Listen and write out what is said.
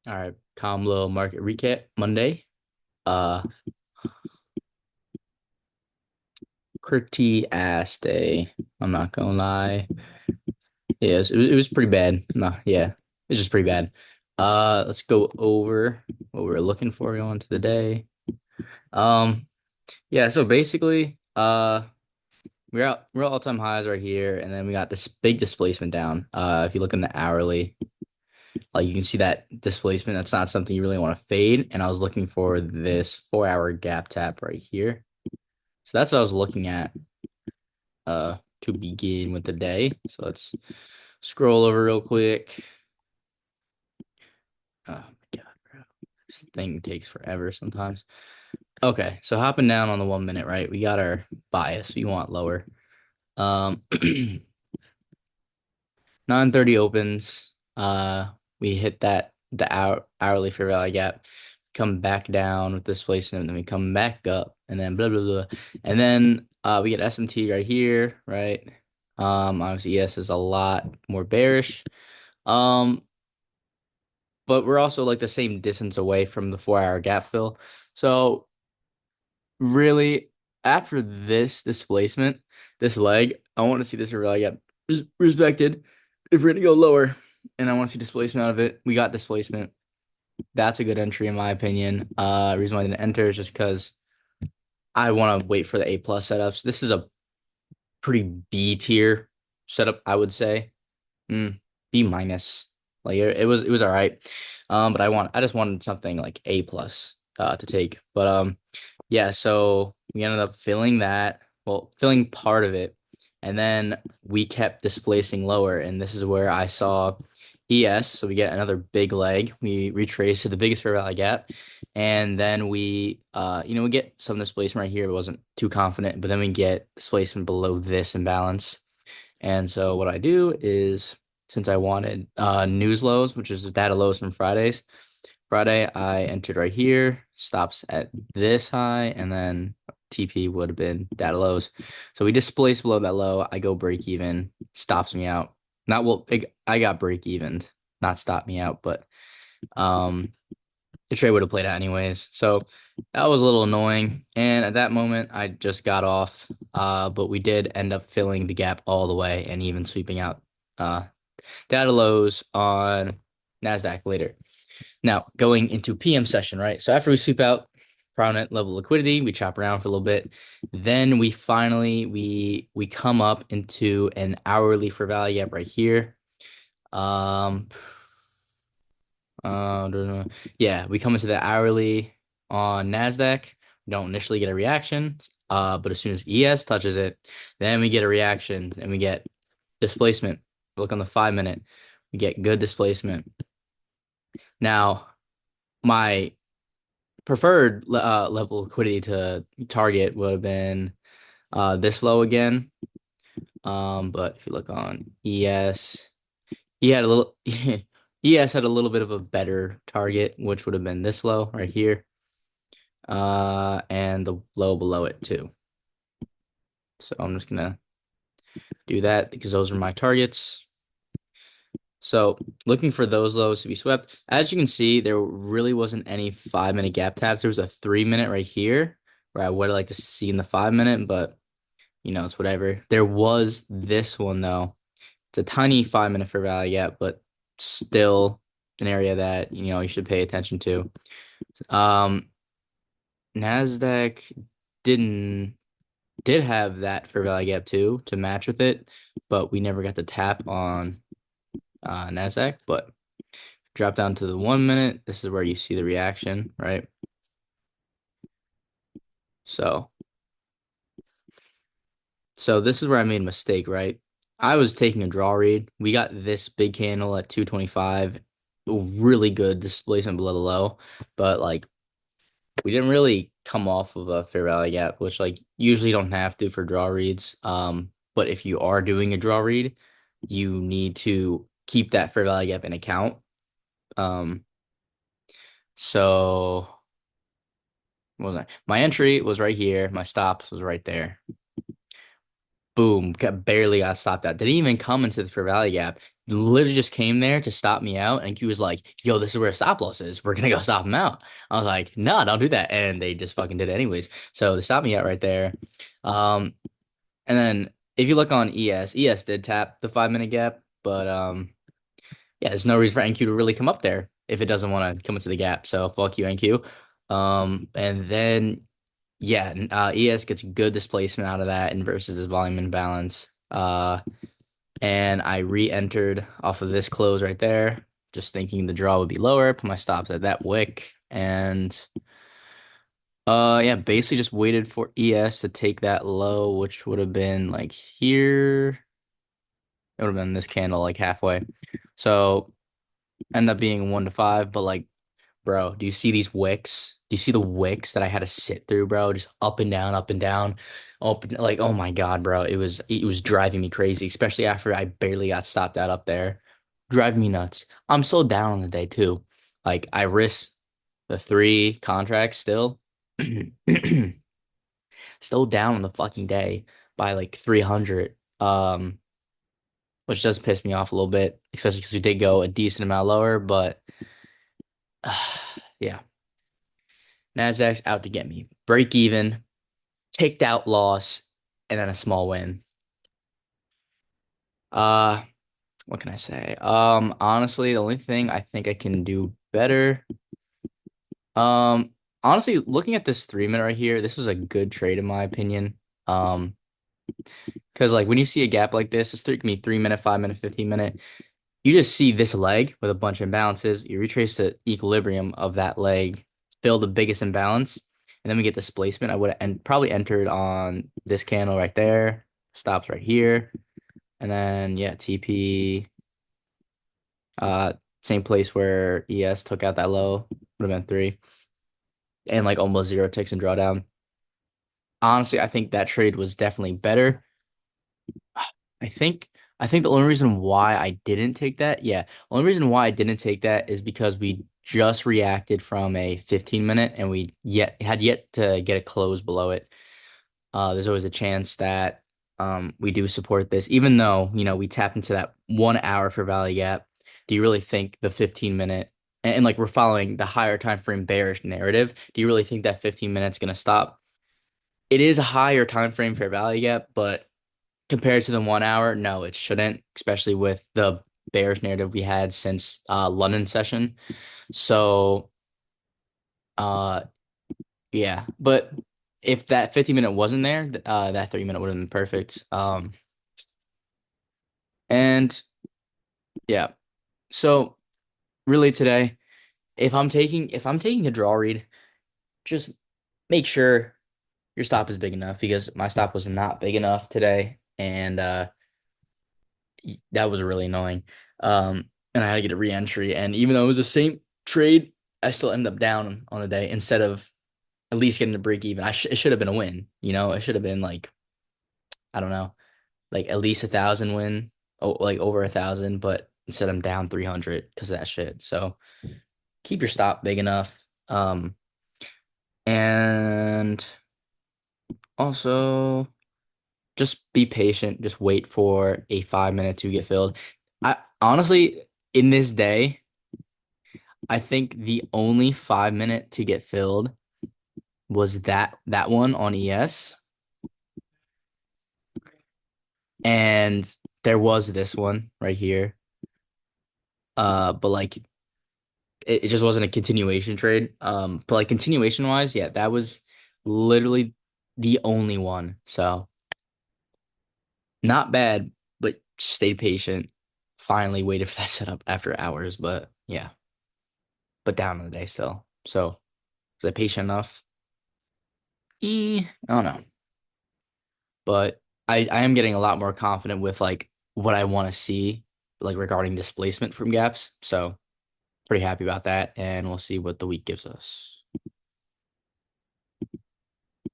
All right, calm little market recap Monday. Uh, Pretty ass day. I'm not gonna lie. Yeah, it was pretty bad. No, yeah, it's just pretty bad. Let's go over what we were looking for going into the day. Um, yeah, so basically, we're all-time highs right here, and then we got this big displacement down. If you look in the hourly, like you can see that displacement. That's not something you really want to fade. And I was looking for this 4 hour gap tap right here. So that's what I was looking at to begin with the day. So let's scroll over real quick. Oh my God, bro. This thing takes forever sometimes. Okay, so hopping down on the 1 minute, right? We got our bias. We want lower. 9:30 opens. We hit the hourly fair value gap, come back down with displacement, and then we come back up, and then blah blah blah, and then we get SMT right here, right? Obviously ES is a lot more bearish. Um, but we're also like the same distance away from the 4 hour gap fill. So really, after this displacement, this leg, I want to see this really get respected. If we're gonna go lower, and I want to see displacement out of it, we got displacement. That's a good entry in my opinion. Reason why I didn't enter is just because I want to wait for the A plus setups. This is a pretty B tier setup, I would say. B minus. Like it was all right. But I just wanted something like A plus to take. But yeah, so we ended up filling that, well, filling part of it, and then we kept displacing lower, and this is where I saw ES. So we get another big leg. We retrace to the biggest fair value gap, and then we get some displacement right here, but wasn't too confident. But then we get displacement below this imbalance. And so what I do is, since I wanted news lows, which is data lows from Friday I entered right here, stops at this high, and then TP would have been data lows. So we displaced below that low. I go break even, stops me out. Not well, I got break even, not stop me out, but um the trade would have played out anyways. So that was a little annoying. And at that moment, I just got off. But we did end up filling the gap all the way and even sweeping out uh, data lows on NASDAQ later. Now, going into PM session, right? So after we sweep out prominent level liquidity, we chop around for a little bit. Then we finally we come up into an hourly for value gap right here. Um, don't know. Yeah, we come into the hourly on NASDAQ. We don't initially get a reaction, but as soon as ES touches it, then we get a reaction and we get displacement. Look on the 5 minute, we get good displacement. Now, my preferred level of liquidity to target would have been this low again. But if you look on ES, he had a little ES had a little bit of a better target, which would have been this low right here. And the low below it too. So I'm just gonna do that because those are my targets. So looking for those lows to be swept. As you can see, there really wasn't any 5 minute gap taps. There was a 3 minute right here where I would like to see in the 5 minute, but it's whatever. There was this one though. It's a tiny 5 minute for value gap, but still an area that you should pay attention to. Um, Nasdaq didn't did have that for value gap too to match with it, but we never got the tap on Nasdaq. But drop down to the 1 minute. This is where you see the reaction, right? So, so this is where I made a mistake, right? I was taking a draw read. We got this big candle at 225, really good displacement below the low, but like we didn't really come off of a fair value gap, which like usually don't have to for draw reads. But if you are doing a draw read, you need to keep that fair value gap in account. Um, so what was I? My entry was right here. My stops was right there. Boom, barely got stopped out. Didn't even come into the fair value gap. literally just came there to stop me out, and Q was like, "Yo, this is where stop loss is. We're gonna go stop him out." I was like, "No, don't do that," and they just fucking did it anyways. So they stopped me out right there. Um, and then if you look on ES did tap the 5 minute gap, but yeah, there's no reason for NQ to really come up there if it doesn't want to come into the gap. So fuck you, NQ. And then yeah, ES gets good displacement out of that and versus his volume imbalance. And I re-entered off of this close right there, just thinking the draw would be lower, put my stops at that wick, and yeah, basically just waited for ES to take that low, which would have been like here. It would have been this candle like halfway. So end up being 1 to 5, but like, bro, do you see these wicks? Do you see the wicks that I had to sit through, bro? Just up and down, open like oh my God, bro. It was driving me crazy, especially after I barely got stopped out up there. Driving me nuts. I'm so down on the day too. Like I risked the 3 contracts still. Still down on the fucking day by like 300. Which does piss me off a little bit, especially because we did go a decent amount lower, but yeah. Nasdaq's out to get me. Break even, ticked out loss, and then a small win. Uh, what can I say? Honestly, the only thing I think I can do better. Um, honestly, looking at this 3 minute right here, this was a good trade in my opinion. Um, because like when you see a gap like this, it's can be 3 minute, 5 minute, 15 minute. You just see this leg with a bunch of imbalances. You retrace the equilibrium of that leg, fill the biggest imbalance, and then we get displacement. I would have probably entered on this candle right there, stops right here, and then yeah, TP, uh, same place where ES took out that low, would have been 3, and like almost 0 ticks and drawdown. Honestly, I think that trade was definitely better. I think I think the only reason why I didn't take that, yeah, only reason why I didn't take that is because we just reacted from a 15 minute and we yet to get a close below it. There's always a chance that we do support this, even though, we tapped into that 1 hour for Valley Gap. Do you really think the 15 minute and like we're following the higher time frame bearish narrative? Do you really think that 15 minutes gonna stop? It is a higher time frame for Valley Gap, but compared to the 1 hour, no, it shouldn't, especially with the bearish narrative we had since London session. So uh yeah, but if that 50 minute wasn't there, that 3 minute would have been perfect. And yeah. So really today, if I'm taking a draw read, just make sure your stop is big enough because my stop was not big enough today. And that was really annoying. And I had to get a re-entry. And even though it was the same trade, I still ended up down on the day instead of at least getting the break even. It should have been a win. It should have been like, I don't know, like at least 1,000 win, like over 1,000. But instead, I'm down 300 because of that shit. So keep your stop big enough. And also just be patient. Just wait for a 5 minute to get filled. I honestly, in this day, I think the only 5 minute to get filled was that one on ES, and there was this one right here. But like it just wasn't a continuation trade. But like continuation wise, yeah, that was literally the only one. So not bad, but stay patient. Finally waited for that setup after hours, but yeah, but down in the day still. So was I patient enough? I don't know. But I am getting a lot more confident with like what I want to see, like regarding displacement from gaps. So pretty happy about that, and we'll see what the week gives us.